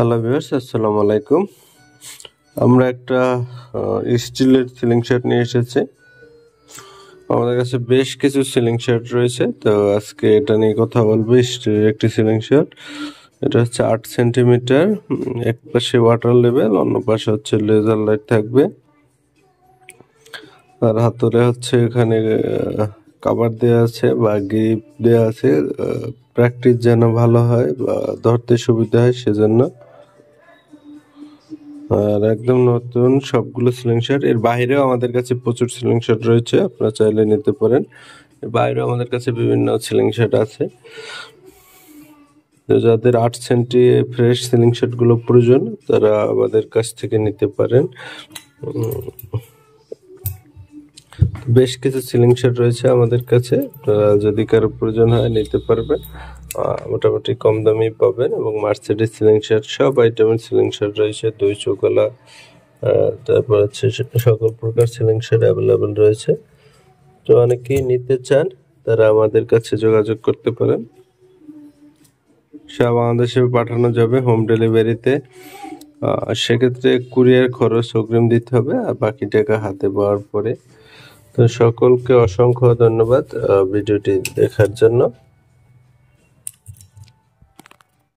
Hello viewers, আসসালামু আলাইকুম। আমরা একটা স্টিলের সিলিং শার্ট নিয়ে এসেছি। আমাদের কাছে বেশ কিছু সিলিং শার্ট রয়েছে, তো আজকে এটা নিয়ে কথা বলবো। স্টিলের একটি সিলিং শার্ট, এটা হচ্ছে 8 সেন্টিমিটার। এক পাশে ওয়াটার লেভেল, অন্য পাশে হচ্ছে লেজার লাইট থাকবে। আর হাতলে হচ্ছে এখানে কাভার দেওয়া আছে বা গ্রিপ দেওয়া আছে, প্র্যাকটিস যেন ভালো হয় বা ধরতে সুবিধা হয় সেজন্য। আর একদম নতুন সবগুলো সিলিং শার্ট। এর বাইরেও আমাদের কাছে প্রচুর সিলিং শার্ট রয়েছে, আপনারা চাইলে নিতে পারেন। এর বাইরেও আমাদের কাছে বিভিন্ন সিলিং শার্ট আছে। তো যাদের 8 সেন্টি ফ্রেশ সিলিং শার্ট গুলো প্রয়োজন, তারা আমাদের কাছ থেকে নিতে পারেন। বেশ কিছু সিলিং শার্ট রয়েছে আমাদের কাছে, যদি কারো প্রয়োজন হয় নিতে পারবেন। মোটামুটি কম দামেই পাবেন এবং মার্সিডিজ সিলিং শার্ট, সব আইটেমের সিলিং শার্ট রয়েছে। 2 চোখলা, তারপর হচ্ছে সকল প্রকার সিলিং শার্ট অ্যাভেলেবেল রয়েছে। তো অনেকেই নিতে চান, তারা আমাদের কাছে যোগাযোগ করতে পারেন। সারা বাংলাদেশে পাঠানো যাবে হোম ডেলিভারিতে। সেক্ষেত্রে কুরিয়ার খরচ অগ্রিম দিতে হবে, আর বাকি টাকা হাতে পাওয়ার পরে। তো সকলকে অসংখ্য ধন্যবাদ ভিডিওটি দেখার জন্য।